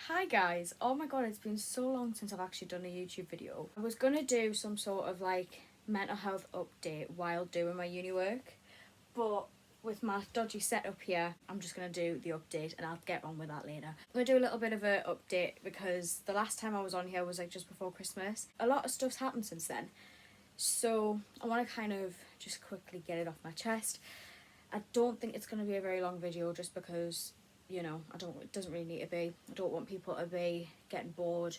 Hi guys, oh my god, it's been so long since I've actually done a YouTube video. I was gonna do some sort of like mental health update while doing my uni work, but with my dodgy setup here, I'm just gonna do the update and I'll get on with that later. I'm gonna do a little bit of an update because the last time I was on here was like just before Christmas. A lot of stuff's happened since then, so I want to kind of just quickly get it off my chest. I don't think it's gonna be a very long video just because it doesn't really need to be. I don't want people to be getting bored.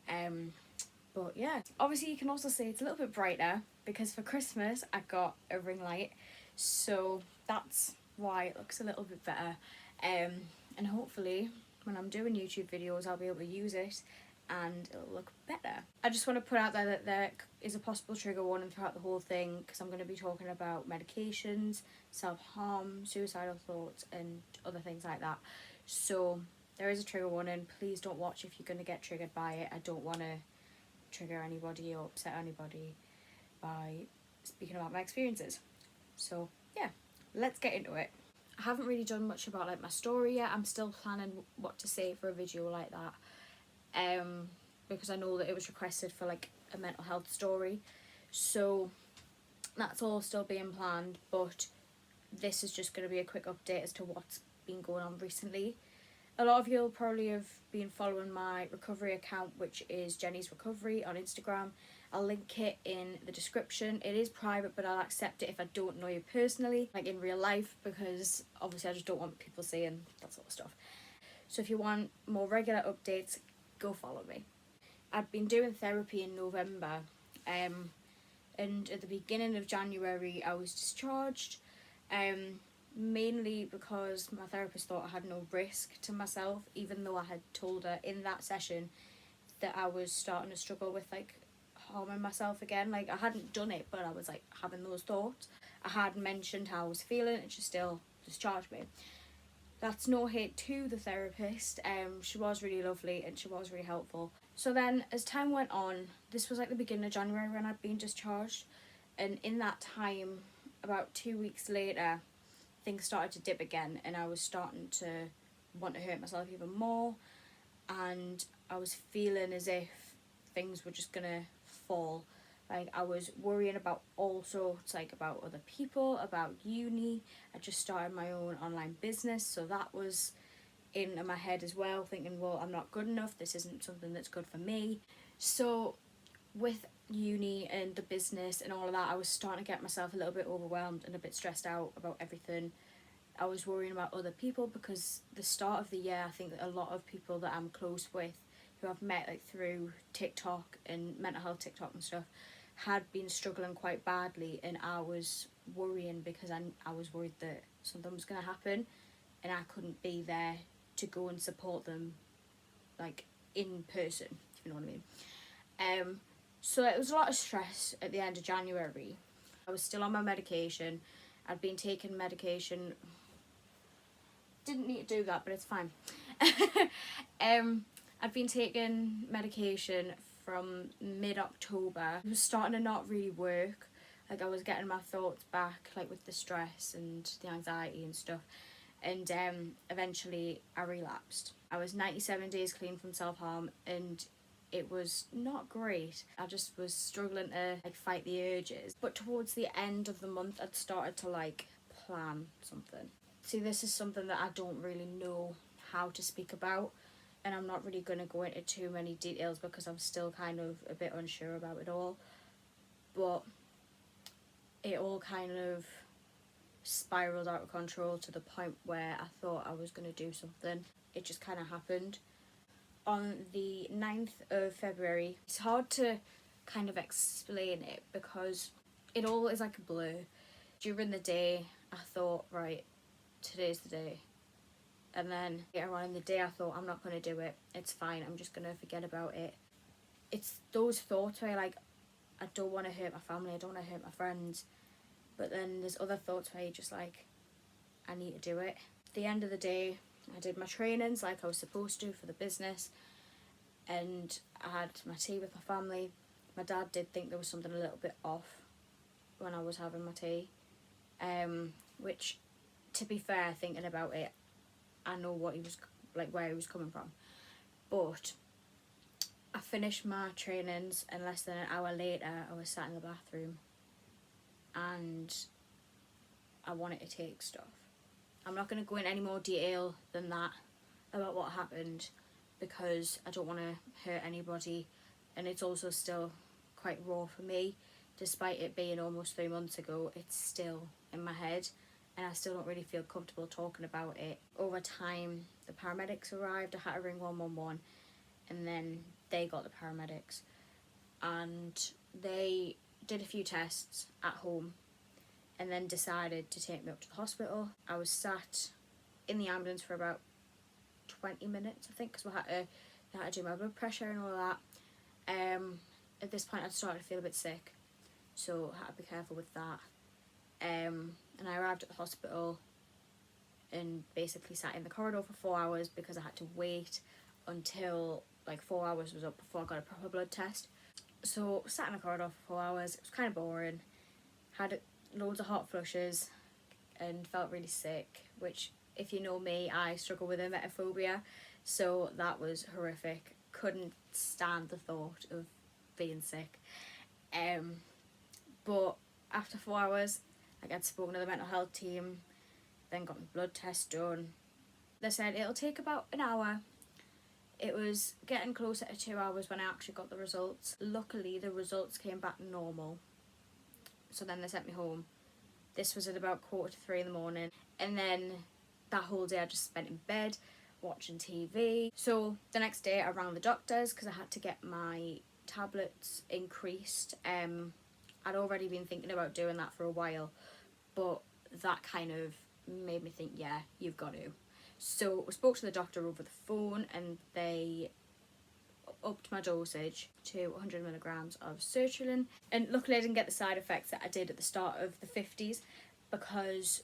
But yeah, obviously you can also see it's a little bit brighter because for Christmas I got a ring light, so that's why it looks a little bit better. And hopefully when I'm doing YouTube videos I'll be able to use it and it'll look better. I just want to put out there that there is a possible trigger warning throughout the whole thing because I'm going to be talking about medications, self-harm, suicidal thoughts and other things like that. So there is a trigger warning. Please don't watch if you're going to get triggered by it. I don't want to trigger anybody or upset anybody by speaking about my experiences. So yeah, let's get into it. I haven't really done much about like my story yet. I'm still planning what to say for a video like that. Because I know that it was requested for like a mental health story, so that's all still being planned, but this is just going to be a quick update as to what's been going on recently. A lot of you'll probably have been following my recovery account, which is Jenny's Recovery on Instagram. I'll link it in the description. It is private, but I'll accept it if I don't know you personally, like in real life, because obviously I just don't want people seeing that sort of stuff. So if you want more regular updates, go follow me. I'd been doing therapy in November, and at the beginning of January I was discharged, mainly because my therapist thought I had no risk to myself, even though I had told her in that session that I was starting to struggle with like harming myself again. Like I hadn't done it, but I was like having those thoughts. I had mentioned how I was feeling and she still discharged me. That's no hate to the therapist. She was really lovely and she was really helpful. So then as time went on, this was like the beginning of January when I'd been discharged, and in that time, about 2 weeks later, things started to dip again and I was starting to want to hurt myself even more, and I was feeling as if things were just gonna fall. Like I was worrying about all sorts, like about other people, about uni. I just started my own online business, so that was in my head as well, thinking, well, I'm not good enough, this isn't something that's good for me. So with uni and the business and all of that, I was starting to get myself a little bit overwhelmed and a bit stressed out about everything. I was worrying about other people because the start of the year, I think that a lot of people that I'm close with, who I've met like through TikTok and mental health TikTok and stuff, had been struggling quite badly, and I was worrying because I was worried that something was going to happen and I couldn't be there to go and support them like in person, if you know what I mean. So it was a lot of stress at the end of January. I was still on my medication. I'd been taking medication. Didn't need to do that, but it's fine. I'd been taking medication from mid-October. It was starting to not really work. Like I was getting my thoughts back, like with the stress and the anxiety and stuff. And eventually I relapsed. I was 97 days clean from self-harm and it was not great. I just was struggling to like fight the urges. But towards the end of the month I'd started to like plan something. See, this is something that I don't really know how to speak about, and I'm not really going to go into too many details because I'm still kind of a bit unsure about it all. But it all kind of spiraled out of control to the point where I thought I was going to do something. It just kind of happened. On the 9th of February, it's hard to kind of explain it because it all is like a blur. During the day, I thought, right, today's the day. And then later on in the day, I thought, I'm not going to do it. It's fine. I'm just going to forget about it. It's those thoughts where like, I don't want to hurt my family. I don't want to hurt my friends. But then there's other thoughts where you're just like, I need to do it. At the end of the day, I did my trainings like I was supposed to for the business, and I had my tea with my family. My dad did think there was something a little bit off when I was having my tea, which, to be fair, thinking about it, I know what he was like, where he was coming from. But I finished my trainings and less than an hour later I was sat in the bathroom and I wanted to take stuff. I'm not going to go in any more detail than that about what happened because I don't want to hurt anybody, and it's also still quite raw for me. Despite it being almost 3 months ago, it's still in my head and I still don't really feel comfortable talking about it. Over time, the paramedics arrived, I had to ring 111 and then they got the paramedics and they did a few tests at home and then decided to take me up to the hospital. I was sat in the ambulance for about 20 minutes, I think, because I had to do my blood pressure and all that. At this point I'd started to feel a bit sick, so I had to be careful with that. And I arrived at the hospital and basically sat in the corridor for 4 hours because I had to wait until like 4 hours was up before I got a proper blood test. So sat in the corridor for 4 hours. It was kind of boring. Had loads of hot flushes and felt really sick, which, if you know me, I struggle with emetophobia, so that was horrific. Couldn't stand the thought of being sick. But after 4 hours I got spoken to the mental health team, then got my blood test done. They said it'll take about an hour. It was getting closer to 2 hours when I actually got the results. Luckily the results came back normal, so then they sent me home. This was at about 2:45 in the morning, and then that whole day I just spent in bed watching TV. So the next day I rang the doctors because I had to get my tablets increased. I'd already been thinking about doing that for a while, but that kind of made me think, yeah, you've got to. So we spoke to the doctor over the phone and they upped my dosage to 100 milligrams of sertraline, and luckily I didn't get the side effects that I did at the start of the 50s, because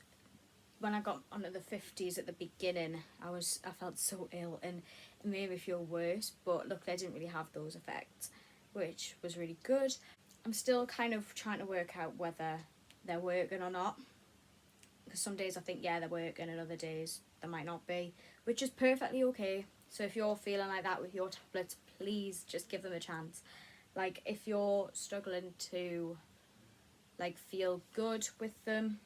when I got onto the 50s at the beginning I felt so ill and it made me feel worse, but luckily I didn't really have those effects, which was really good. I'm still kind of trying to work out whether they're working or not, because some days I think yeah they're working and other days they might not be, which is perfectly okay. So if you're feeling like that with your tablets, please just give them a chance. Like, if you're struggling to like feel good with them,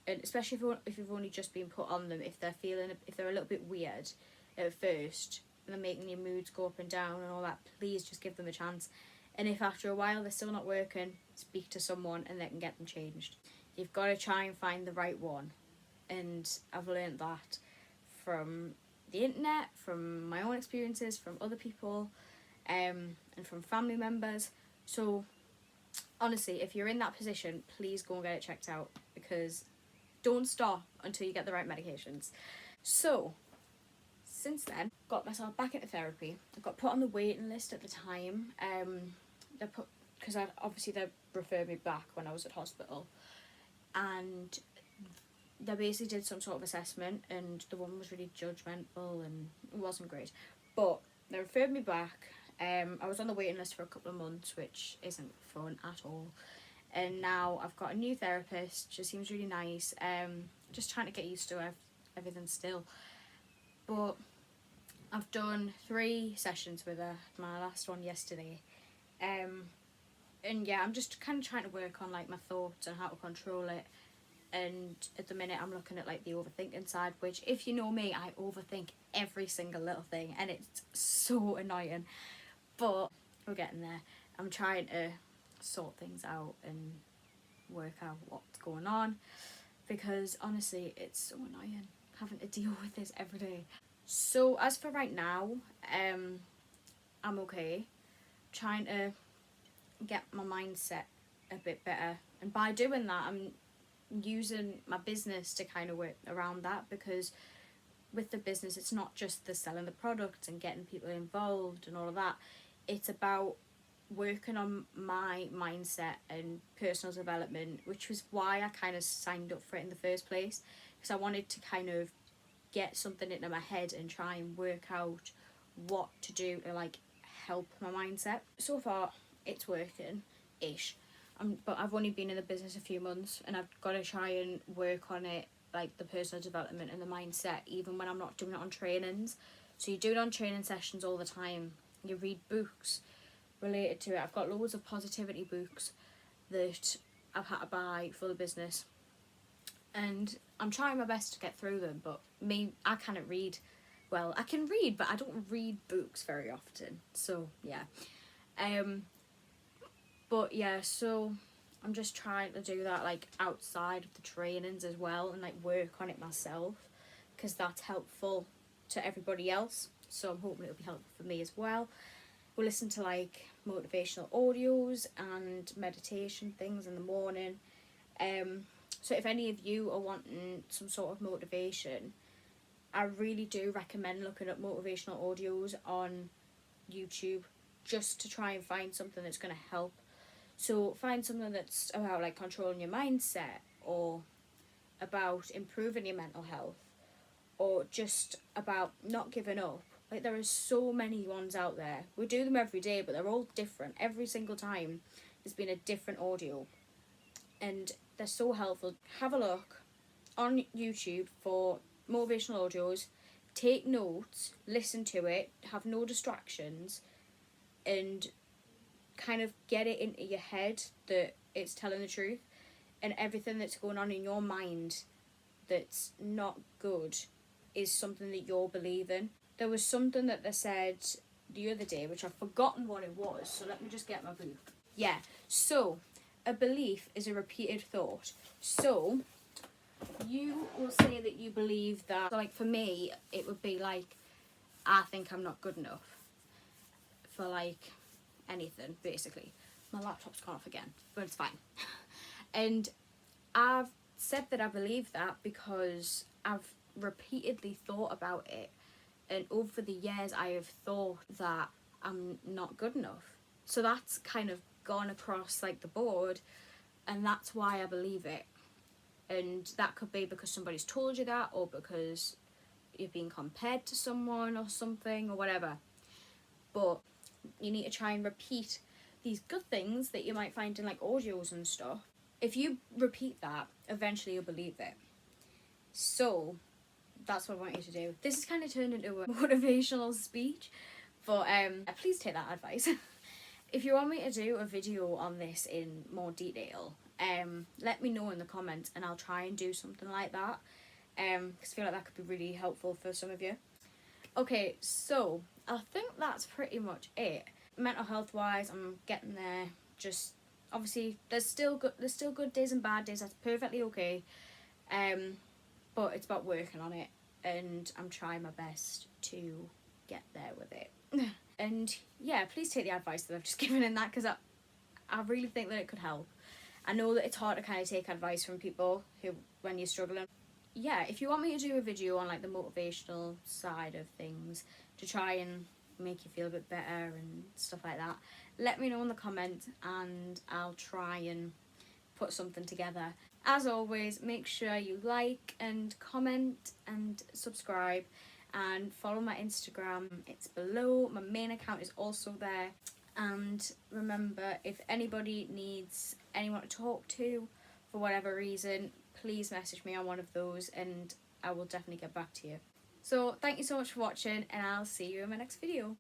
and especially if you've only just been put on them, if they're a little bit weird at first and they're making your moods go up and down and all that, please just give them a chance. And if after a while they're still not working, speak to someone and they can get them changed. You've got to try and find the right one, and I've learned that from the internet, from my own experiences, from other people, and from family members. So honestly, if you're in that position, please go and get it checked out, because don't stop until you get the right medications. So since then, got myself back into therapy. I got put on the waiting list at the time. Because they referred me back when I was at hospital, and they basically did some sort of assessment, and the woman was really judgmental and it wasn't great. But they referred me back. I was on the waiting list for a couple of months, which isn't fun at all. And now I've got a new therapist. She seems really nice. Just trying to get used to everything still. But I've done 3 sessions with her. My last one yesterday. And yeah, I'm just kind of trying to work on like my thoughts and how to control it. And at the minute I'm looking at like the overthinking side, which, if you know me, I overthink every single little thing and it's so annoying. But we're getting there. I'm trying to sort things out and work out what's going on, because honestly it's so annoying having to deal with this every day. So as for right now, I'm okay. Trying to get my mindset a bit better, and by doing that I'm using my business to kind of work around that, because with the business it's not just the selling the products and getting people involved and all of that. It's about working on my mindset and personal development, which was why I kind of signed up for it in the first place, because I wanted to kind of get something into my head and try and work out what to do to like help my mindset. So far it's working ish. But I've only been in the business a few months and I've got to try and work on it, like the personal development and the mindset, even when I'm not doing it on trainings, So you do it on training sessions all the time. You read books related to it. I've got loads of positivity books that I've had to buy for the business, and I'm trying my best to get through them, but I cannot read. Well, I can read, but I don't read books very often. So yeah. But yeah, so I'm just trying to do that like outside of the trainings as well, and like work on it myself, because that's helpful to everybody else. So I'm hoping it'll be helpful for me as well. We'll listen to like motivational audios and meditation things in the morning. So if any of you are wanting some sort of motivation, I really do recommend looking up motivational audios on YouTube, just to try and find something that's going to help. So find something that's about like controlling your mindset, or about improving your mental health, or just about not giving up. Like, there are so many ones out there. We do them every day, but they're all different. Every single time there's been a different audio, and they're so helpful. Have a look on YouTube for motivational audios, take notes, listen to it, have no distractions, and kind of get it into your head that it's telling the truth, and everything that's going on in your mind that's not good is something that you're believing. There was something that they said the other day, which I've forgotten what it was, so let me just get my book. Yeah, so a belief is a repeated thought. So you will say that you believe that, so like for me, it would be like, I think I'm not good enough for like anything, basically. My laptop's gone off again, but it's fine. And I've said that I believe that because I've repeatedly thought about it, and over the years I have thought that I'm not good enough. So that's kind of gone across like the board, and that's why I believe it. And that could be because somebody's told you that, or because you're being compared to someone or something, or whatever. But you need to try and repeat these good things that you might find in like audios and stuff. If you repeat that, eventually you'll believe it. So that's what I want you to do. This has kind of turned into a motivational speech, but please take that advice. If you want me to do a video on this in more detail, let me know in the comments, and I'll try and do something like that, because I feel like that could be really helpful for some of you. Okay, so I think that's pretty much it. Mental health wise, I'm getting there. Just obviously there's still good days and bad days. That's perfectly okay. But it's about working on it, and I'm trying my best to get there with it. And yeah, please take the advice that I've just given in that, because I really think that it could help. I know that it's hard to kind of take advice from people who, when you're struggling. Yeah, if you want me to do a video on like the motivational side of things to try and make you feel a bit better and stuff like that, let me know in the comments, and I'll try and put something together. As always, make sure you like and comment and subscribe, and follow my Instagram. It's below. My main account is also there. And remember, if anybody needs anyone to talk to for whatever reason, please message me on one of those, and I will definitely get back to you. So thank you so much for watching, and I'll see you in my next video.